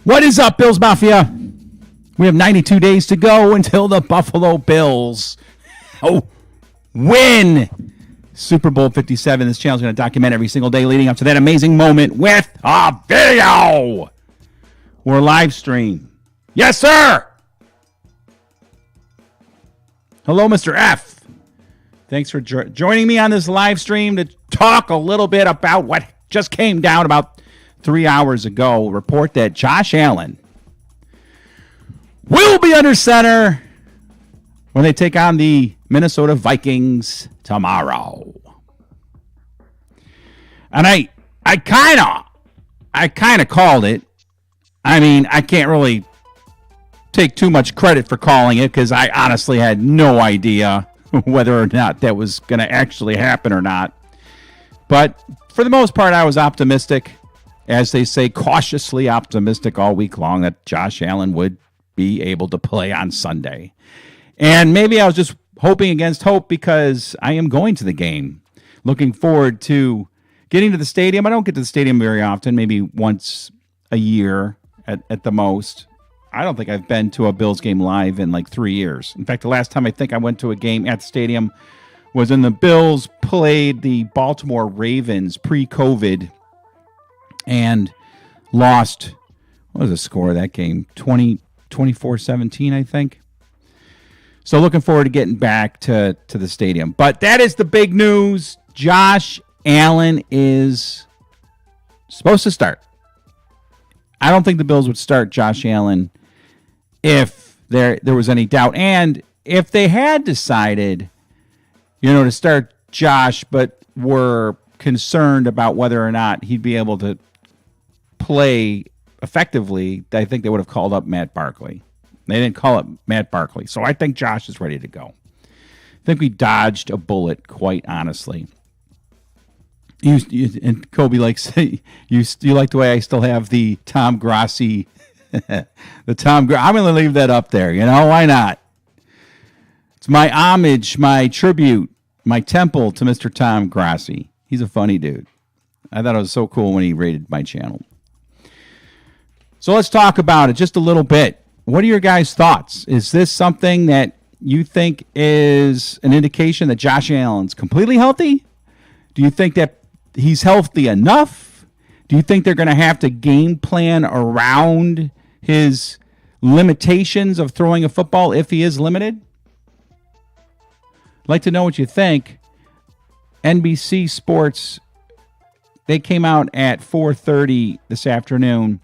What is up, Bills Mafia? We have 92 days to go until the Buffalo Bills win Super Bowl 57. This channel is going to document every single day leading up to that amazing moment with a video or live stream. Yes, sir. Hello, Mr. F. Thanks for joining me on this live stream to talk a little bit about what just came down about 3 hours ago. Report that Josh Allen will be under center when they take on the Minnesota Vikings tomorrow. And I kind of called it. I mean, I can't really take too much credit for calling it because I honestly had no idea whether or not that was going to actually happen or not. But for the most part, I was optimistic, as they say, cautiously optimistic all week long that Josh Allen would be able to play on Sunday. And maybe I was just hoping against hope because I am going to the game. Looking forward to getting to the stadium. I don't get to the stadium very often, maybe once a year at the most. I don't think I've been to a Bills game live in like 3 years. In fact, the last time I think I went to a game at the stadium was when the Bills played the Baltimore Ravens pre-COVID and lost. What was the score of that game? 24-17, I think. So looking forward to getting back to the stadium. But that is the big news. Josh Allen is supposed to start. I don't think the Bills would start Josh Allen if there was any doubt. And if they had decided, to start Josh, but were concerned about whether or not he'd be able to play effectively, I think they would have called up Matt Barkley. They didn't call up Matt Barkley. So I think Josh is ready to go. I think we dodged a bullet, quite honestly. And Kobe likes, you like the way I still have the Tom Grassi, I'm going to leave that up there. Why not? It's my homage, my tribute, my temple to Mr. Tom Grassi. He's a funny dude. I thought it was so cool when he rated my channel. So let's talk about it just a little bit. What are your guys' thoughts? Is this something that you think is an indication that Josh Allen's completely healthy? Do you think that he's healthy enough? Do you think they're going to have to game plan around his limitations of throwing a football if he is limited? I'd like to know what you think. NBC Sports, they came out at 4:30 this afternoon,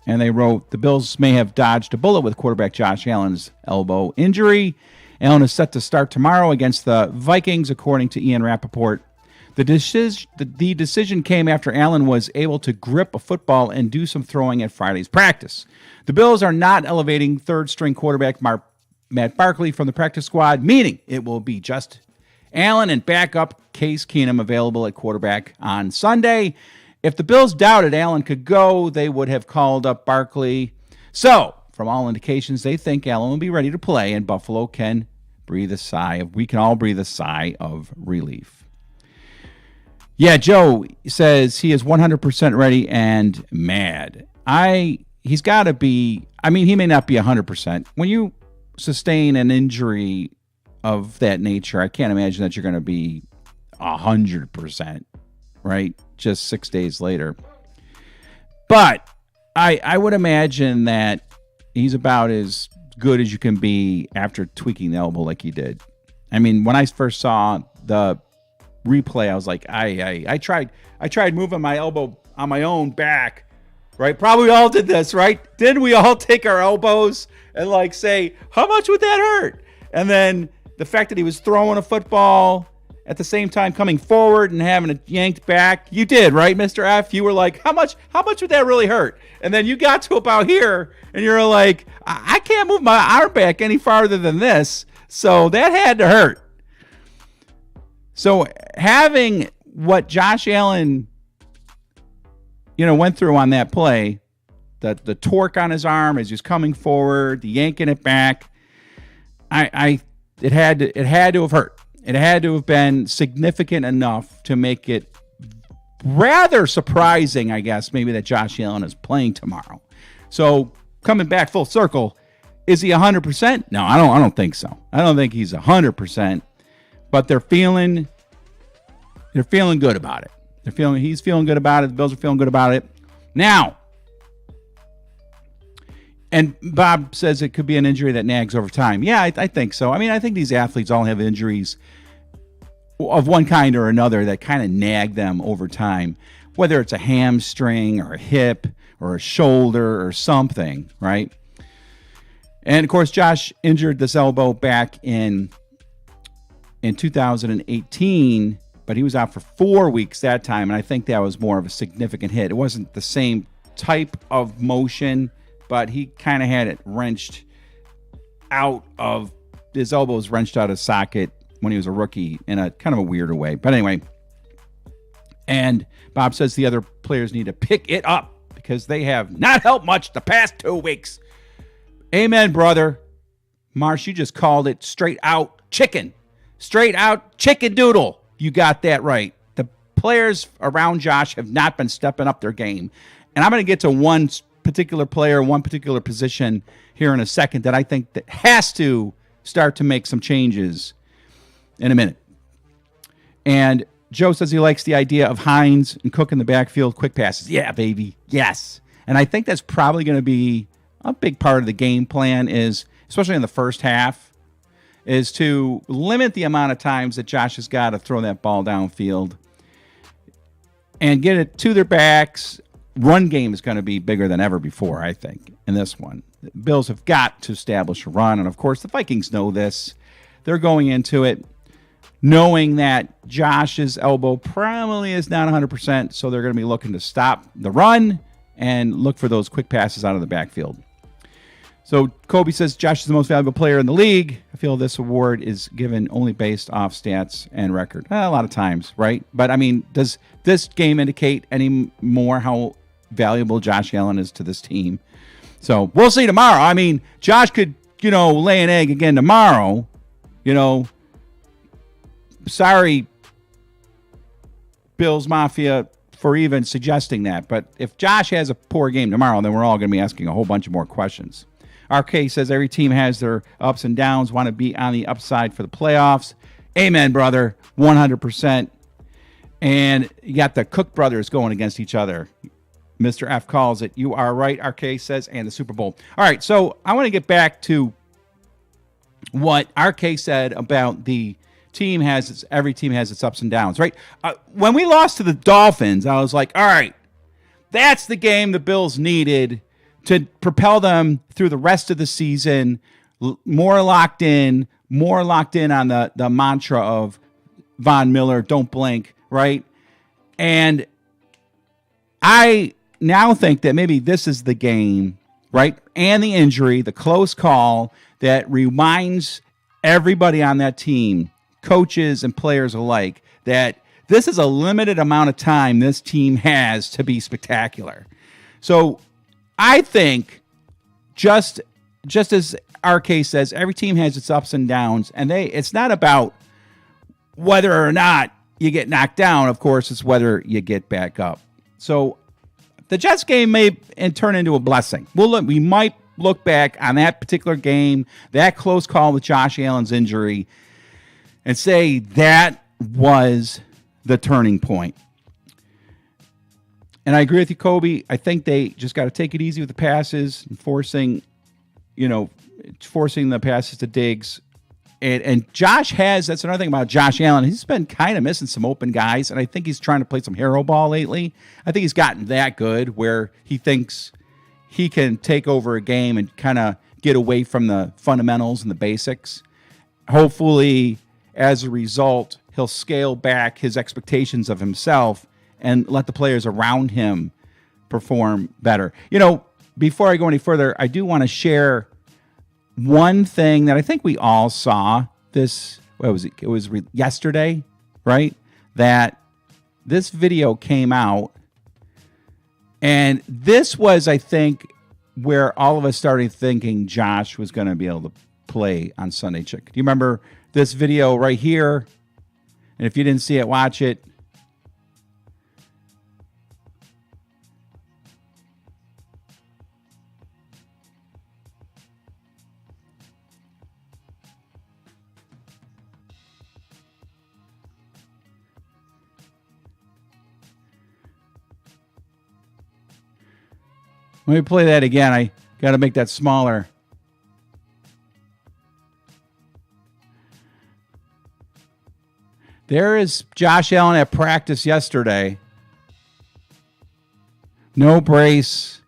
and they wrote, the Bills may have dodged a bullet with quarterback Josh Allen's elbow injury. Allen is set to start tomorrow against the Vikings, according to Ian Rappaport. The decision came after Allen was able to grip a football and do some throwing at Friday's practice. The Bills are not elevating third-string quarterback Matt Barkley from the practice squad, meaning it will be just Allen and backup Case Keenum available at quarterback on Sunday. If the Bills doubted Allen could go, they would have called up Barkley. So, from all indications, they think Allen will be ready to play, and Buffalo can breathe a sigh. We can all breathe a sigh of relief. Yeah, Joe says he is 100% ready and mad. He's got to be. I mean, he may not be 100%. When you sustain an injury of that nature, I can't imagine that you're going to be 100%, right? Just 6 days later. But I would imagine that he's about as good as you can be after tweaking the elbow like he did. I mean, when I first saw the replay, I was like, I tried moving my elbow on my own back, right? Probably all did this, right? Didn't we all take our elbows and say, how much would that hurt? And then the fact that he was throwing a football at the same time coming forward and having it yanked back. You did, right, Mr. F? You were like, how much would that really hurt? And then you got to about here and you're like, I can't move my arm back any farther than this. So that had to hurt. So having what Josh Allen, went through on that play, the torque on his arm as he's coming forward, the yanking it back, it had to have hurt. It had to have been significant enough to make it rather surprising, I guess, maybe that Josh Allen is playing tomorrow. So coming back full circle, is he 100%? No, I don't think so. I don't think he's 100%. But they're feeling good about it. He's feeling good about it. The Bills are feeling good about it. Now, and Bob says it could be an injury that nags over time. Yeah, I think so. I mean, I think these athletes all have injuries of one kind or another that kind of nag them over time, whether it's a hamstring or a hip or a shoulder or something, right? And, of course, Josh injured this elbow back in 2018, but he was out for 4 weeks that time, and I think that was more of a significant hit. It wasn't the same type of motion, but he kind of had it wrenched out of his elbow was wrenched out of socket when he was a rookie in a kind of a weirder way. But anyway, and Bob says the other players need to pick it up because they have not helped much the past 2 weeks. Amen, brother. Marsh, you just called it straight out chicken. Straight out chicken doodle. You got that right. The players around Josh have not been stepping up their game. And I'm going to get to one particular player, one particular position here in a second that I think that has to start to make some changes in a minute. And Joe says he likes the idea of Hines and Cook in the backfield, quick passes. Yeah, baby. Yes. And I think that's probably going to be a big part of the game plan is, especially in the first half, is to limit the amount of times that Josh has got to throw that ball downfield and get it to their backs. Run game is going to be bigger than ever before, I think, in this one. The Bills have got to establish a run, and of course the Vikings know this. They're going into it knowing that Josh's elbow probably is not 100%, so they're going to be looking to stop the run and look for those quick passes out of the backfield. So Kobe says Josh is the most valuable player in the league. I feel this award is given only based off stats and record. A lot of times, right? But, I mean, does this game indicate any more how valuable Josh Allen is to this team? So we'll see tomorrow. I mean, Josh could, lay an egg again tomorrow. Sorry, Bills Mafia, for even suggesting that. But if Josh has a poor game tomorrow, then we're all going to be asking a whole bunch of more questions. RK says every team has their ups and downs, want to be on the upside for the playoffs. Amen, brother. 100%. And you got the Cook brothers going against each other. Mr. F calls it. You are right, RK says, and the Super Bowl. All right, so I want to get back to what RK said about the every team has its ups and downs, right? When we lost to the Dolphins, I was like, all right, that's the game the Bills needed to propel them through the rest of the season, more locked in on the mantra of Von Miller, don't blink, right? And I now think that maybe this is the game, right? And the injury, the close call that reminds everybody on that team, coaches and players alike, that this is a limited amount of time this team has to be spectacular. So I think just as RK says, every team has its ups and downs, and it's not about whether or not you get knocked down. Of course, it's whether you get back up. So the Jets game may turn into a blessing. We might look back on that particular game, that close call with Josh Allen's injury, and say that was the turning point. And I agree with you, Kobe. I think they just got to take it easy with the passes and forcing the passes to Diggs. And Josh that's another thing about Josh Allen. He's been kind of missing some open guys, and I think he's trying to play some hero ball lately. I think he's gotten that good where he thinks he can take over a game and kind of get away from the fundamentals and the basics. Hopefully, as a result, he'll scale back his expectations of himself and let the players around him perform better. Before I go any further, I do want to share one thing that I think we all saw this. What was it? It was yesterday, right? That this video came out, and this was, I think, where all of us started thinking Josh was going to be able to play on Sunday. Do you remember this video right here? And if you didn't see it, watch it. Let me play that again. I got to make that smaller. There is Josh Allen at practice yesterday. No brace.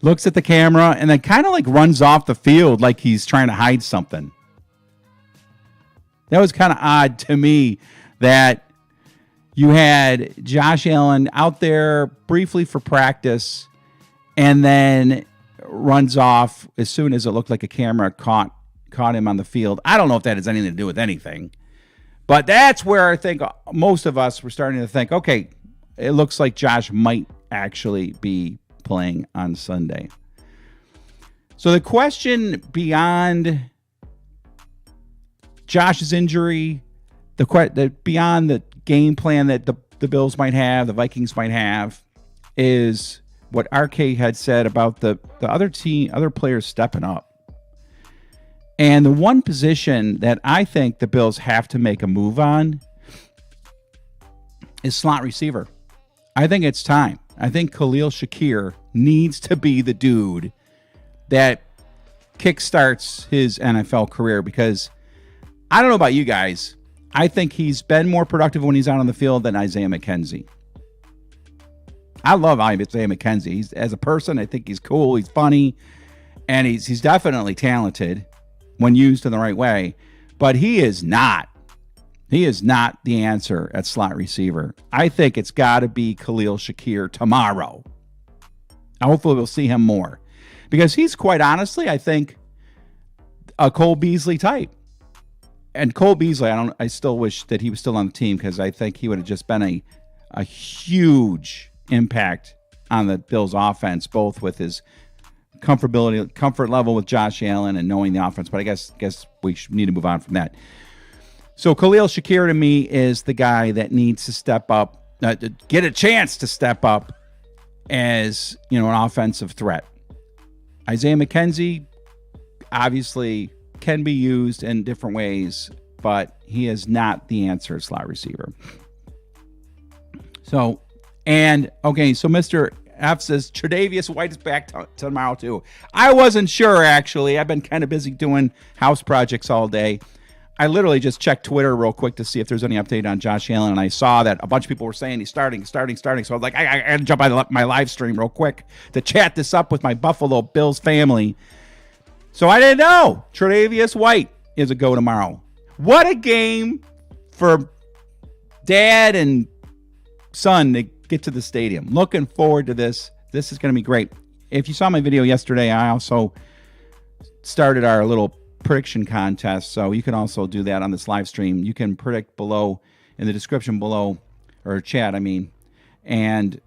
Looks at the camera and then kind of like runs off the field like he's trying to hide something. That was kind of odd to me that you had Josh Allen out there briefly for practice and then runs off as soon as it looked like a camera caught him on the field. I don't know if that has anything to do with anything. But that's where I think most of us were starting to think, okay, it looks like Josh might actually be playing on Sunday. So the question beyond Josh's injury, beyond the game plan that the Bills might have, the Vikings might have, is what RK had said about the other players stepping up. And the one position that I think the Bills have to make a move on is slot receiver. I think it's time. I think Khalil Shakir needs to be the dude that kickstarts his NFL career, because I don't know about you guys. I think he's been more productive when he's out on the field than Isaiah McKenzie. I love Isaiah McKenzie. As a person, I think he's cool. He's funny. And he's definitely talented when used in the right way. But he is not. He is not the answer at slot receiver. I think it's got to be Khalil Shakir tomorrow. Hopefully we'll see him more. Because he's, quite honestly, I think, a Cole Beasley type. And Cole Beasley, I still wish that he was still on the team, because I think he would have just been a huge impact on the Bills offense, both with his comfort level with Josh Allen and knowing the offense. But I guess we need to move on from that. So Khalil Shakir to me is the guy that needs to step up, get a chance to step up as, an offensive threat. Isaiah McKenzie obviously can be used in different ways, but he is not the answer at slot receiver. So Mr. F says Tre'Davious White is back tomorrow too. I wasn't sure, actually. I've been kind of busy doing house projects all day. I literally just checked Twitter real quick to see if there's any update on Josh Allen, and I saw that a bunch of people were saying he's starting. So I was like, I got to jump on my live stream real quick to chat this up with my Buffalo Bills family. So I didn't know Tre'Davious White is a go tomorrow. What a game for dad and son to get to the stadium. Looking forward to this. This is going to be great. If you saw my video yesterday, I also started our little prediction contest, so you can also do that on this live stream. You can predict below in the description below, or chat, and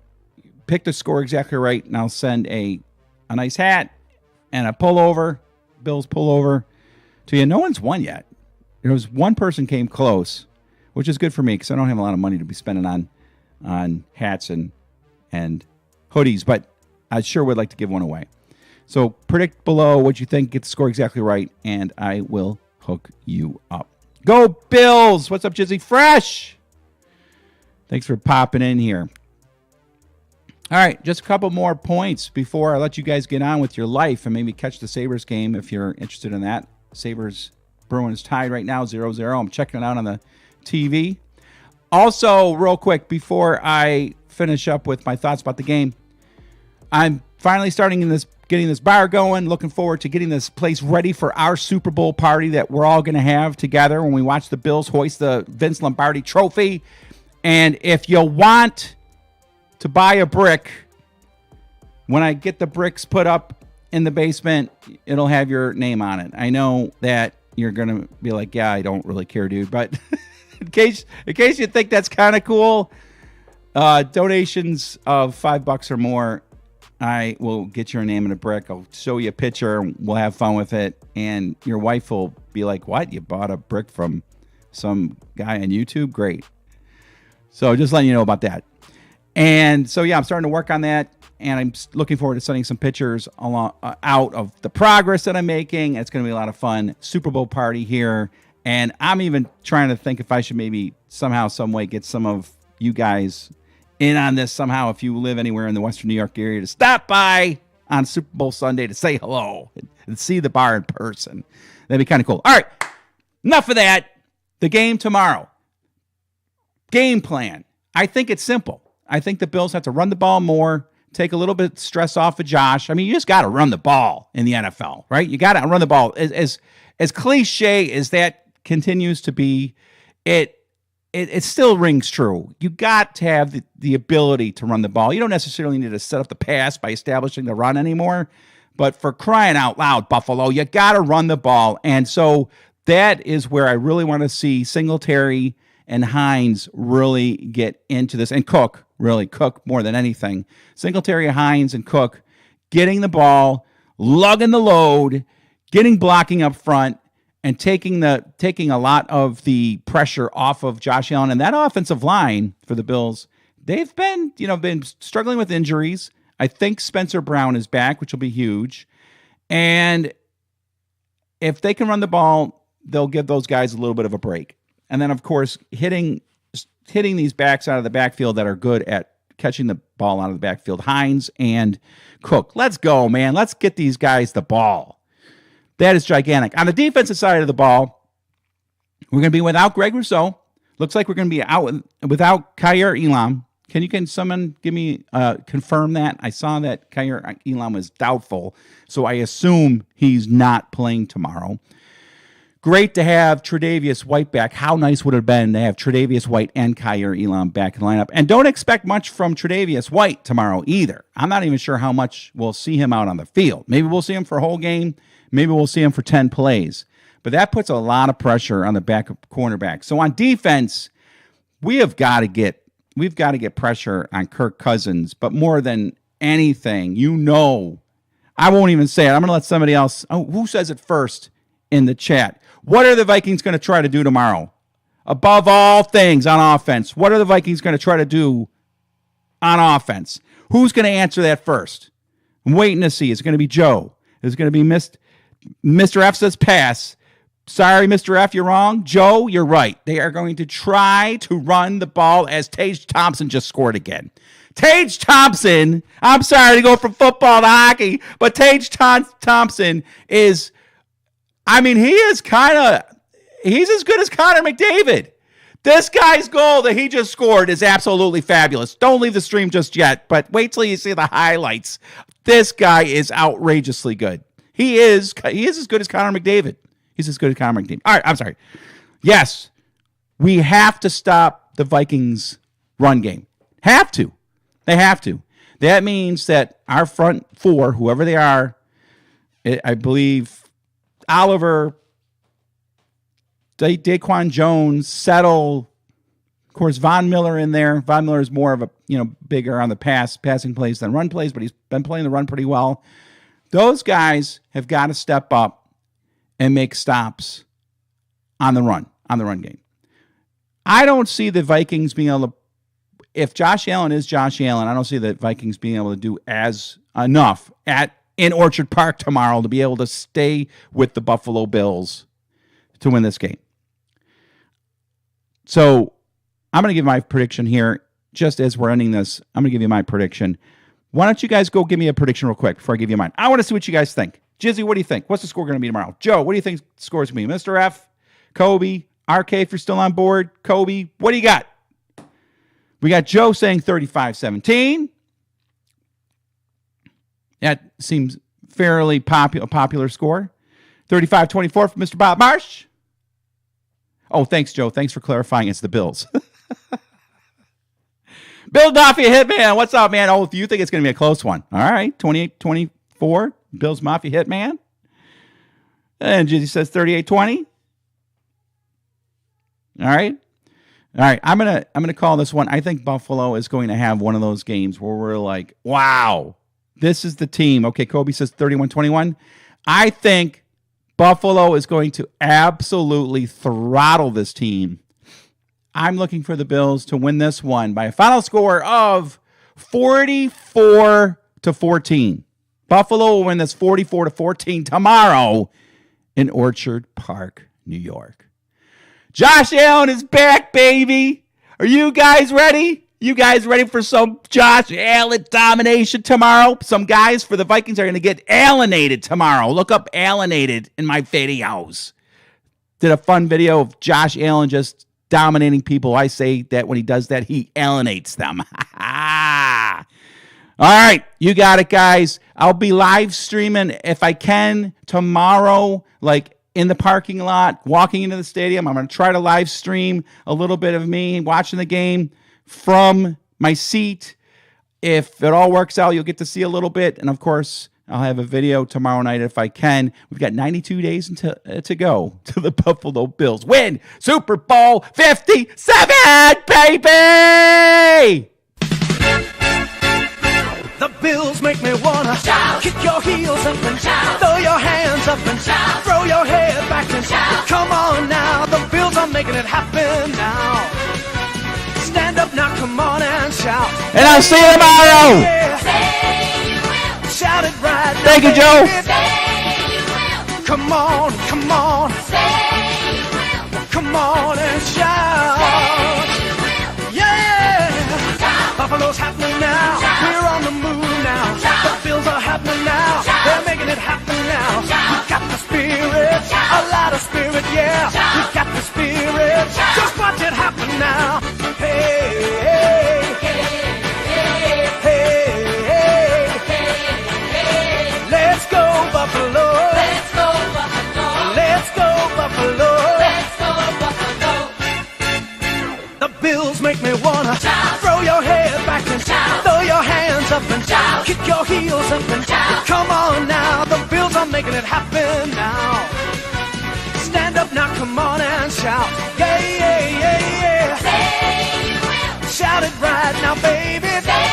pick the score exactly right, and I'll send a nice hat and a pullover, Bills pullover, to you. No one's won yet. There was one person came close, which is good for me because I don't have a lot of money to be spending on hats and hoodies, but I sure would like to give one away. So predict below what you think, get the score exactly right, and I will hook you up. Go Bills! What's up, Jizzy Fresh? Thanks for popping in here. All right, just a couple more points before I let you guys get on with your life and maybe catch the Sabres game if you're interested in that. Sabres Bruins tied right now, 0-0. I'm checking it out on the TV. Also, real quick, before I finish up with my thoughts about the game, I'm finally getting this bar going. Looking forward to getting this place ready for our Super Bowl party that we're all going to have together when we watch the Bills hoist the Vince Lombardi trophy. And if you want to buy a brick, when I get the bricks put up in the basement, it'll have your name on it. I know that you're going to be like, yeah, I don't really care, dude. But in case you think that's kind of cool, donations of $5 or more, I will get your name in a brick. I'll show you a picture. We'll have fun with it. And your wife will be like, what? You bought a brick from some guy on YouTube? Great. So just letting you know about that. And so, yeah, I'm starting to work on that. And I'm looking forward to sending some pictures out of the progress that I'm making. It's going to be a lot of fun. Super Bowl party here. And I'm even trying to think if I should maybe somehow, some way get some of you guys in on this somehow if you live anywhere in the Western New York area to stop by on Super Bowl Sunday to say hello and see the bar in person. That'd be kind of cool. All right, enough of that. The game tomorrow. Game plan. I think it's simple. I think the Bills have to run the ball more, take a little bit of stress off of Josh. I mean, you just got to run the ball in the NFL, right? You got to run the ball. As cliche as that continues to be, it still rings true. You got to have the ability to run the ball. You don't necessarily need to set up the pass by establishing the run anymore. But for crying out loud, Buffalo, you got to run the ball. And so that is where I really want to see Singletary and Hines really get into this. And Cook more than anything. Singletary, Hines, and Cook getting the ball, lugging the load, getting blocking up front, and taking a lot of the pressure off of Josh Allen. And that offensive line for the Bills, they've been struggling with injuries. I think Spencer Brown is back, which will be huge. And if they can run the ball, they'll give those guys a little bit of a break. And then, of course, hitting these backs out of the backfield that are good at catching the ball out of the backfield, Hines and Cook. Let's go, man. Let's get these guys the ball. That is gigantic. On the defensive side of the ball, we're going to be without Greg Rousseau. Looks like we're going to be out without Kaiir Elam. Can someone give me confirm that? I saw that Kaiir Elam was doubtful, so I assume he's not playing tomorrow. Great to have Tre'Davious White back. How nice would it have been to have Tre'Davious White and Kaiir Elam back in the lineup? And don't expect much from Tre'Davious White tomorrow either. I'm not even sure how much we'll see him out on the field. Maybe we'll see him for a whole game. Maybe we'll see him for 10 plays. But that puts a lot of pressure on the backup cornerback. So on defense, we've got to get pressure on Kirk Cousins. But more than anything, I won't even say it. I'm going to let somebody else. Oh, who says it first in the chat? What are the Vikings going to try to do tomorrow? Above all things on offense, what are the Vikings going to try to do on offense? Who's going to answer that first? I'm waiting to see. Is it going to be Joe? Is it going to be Mr. F says pass. Sorry, Mr. F, you're wrong. Joe, you're right. They are going to try to run the ball as Tage Thompson just scored again. Tage Thompson, I'm sorry to go from football to hockey, but Tage Thompson is, he's as good as Connor McDavid. This guy's goal that he just scored is absolutely fabulous. Don't leave the stream just yet, but wait till you see the highlights. This guy is outrageously good. He is as good as Connor McDavid. He's as good as Connor McDavid. All right, I'm sorry. Yes, we have to stop the Vikings' run game. Have to. They have to. That means that our front four, whoever they are, I believe Oliver, Daquan Jones, Settle, of course, Von Miller in there. Von Miller is more of a, bigger on the passing plays than run plays, but he's been playing the run pretty well. Those guys have got to step up and make stops on the run game. I don't see the Vikings being able to, if Josh Allen is Josh Allen, I don't see the Vikings being able to do enough in Orchard Park tomorrow to be able to stay with the Buffalo Bills to win this game. So I'm going to give my prediction here just as we're ending this. I'm going to give you my prediction. Why don't you guys go give me a prediction real quick before I give you mine? I want to see what you guys think. Jizzy, what do you think? What's the score going to be tomorrow? Joe, what do you think the score is going to be? Mr. F, Kobe, RK, if you're still on board, Kobe, what do you got? We got Joe saying 35-17. That seems fairly popular score. 35-24 for Mr. Bob Marsh. Oh, thanks, Joe. Thanks for clarifying. It's the Bills. Bill Mafia Hitman, what's up, man? Oh, you think it's going to be a close one. All right, 28-24, Bills Mafia Hitman. And Jizzy says 38-20. All right. I'm gonna call this one. I think Buffalo is going to have one of those games where we're like, wow, this is the team. Okay, Kobe says 31-21. I think Buffalo is going to absolutely throttle this team. I'm looking for the Bills to win this one by a final score of 44-14. Buffalo will win this 44-14 tomorrow in Orchard Park, New York. Josh Allen is back, baby. Are you guys ready? You guys ready for some Josh Allen domination tomorrow? Some guys for the Vikings are going to get alienated tomorrow. Look up alienated in my videos. Did a fun video of Josh Allen just dominating people. I say that when he does that, he alienates them. All right, you got it, guys. I'll be live streaming if I can tomorrow, like in the parking lot, walking into the stadium. I'm going to try to live stream a little bit of me watching the game from my seat. If it all works out, you'll get to see a little bit. And, of course, I'll have a video tomorrow night if I can. We've got 92 days to go to the Buffalo Bills. Win Super Bowl 57, baby! The Bills make me wanna shout. Kick your heels up and shout. Throw your hands up and shout. Throw your head back and shout. Come on now, the Bills are making it happen now. Stand up now, come on and shout. And I'll see you tomorrow. Yeah. Say you will. Shout it right now. Thank you, Joe. Say you will. Come on, come on. Say you will. Come on and shout. Say you will. Yeah. Shout. Buffalo's happening now. Shout. We're on the move now. Shout. The Bills are happening now. Shout. They're making it happen now. Shout. We got the spirit. Shout. A lot of spirit, yeah. Shout. We got the spirit. Shout. Just watch it happen now. Hey, hey, hey, hey, hey, let's go Buffalo. Let's go Buffalo. Let's go Buffalo. Let's go Buffalo. The Bills make me wanna shout. Throw your head back and shout. Throw your hands up and shout. Kick your heels up and shout. Come on now, the Bills are making it happen now. Stand up now, come on and shout. Yeah, yeah, yeah, yeah. Say you will. Shout it right now, baby. Say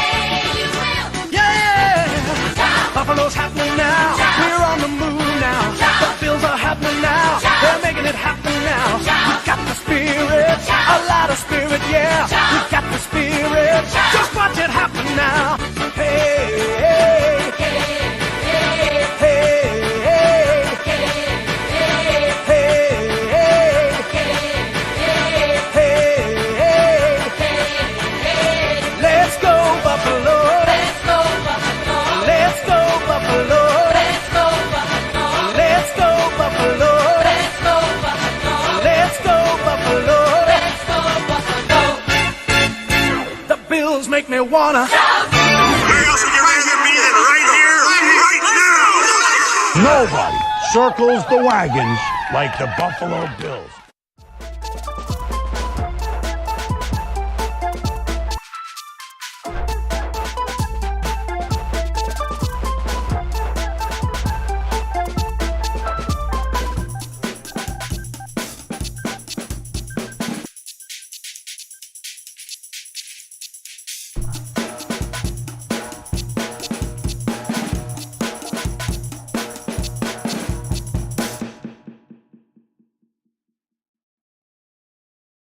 you will. Yeah. Shout. Buffalo's happening now. Shout. We're on the move now. Shout. The Bills are happening now. Shout. They're making it happen now. Shout. We got the spirit. Shout. A lot of spirit, yeah. Shout. We got the spirit. Shout. Just watch it happen now. Hey, hey, hey, hey, hey, hey, hey, hey. Let's go Buffalo. Let's go Buffalo. Let's go Buffalo. Let's go Buffalo. Let's go Buffalo. Let's go Buffalo. Let's go Buffalo. Let's go Buffalo. The Bills make me wanna shout. Nobody circles the wagons like the Buffalo Bills.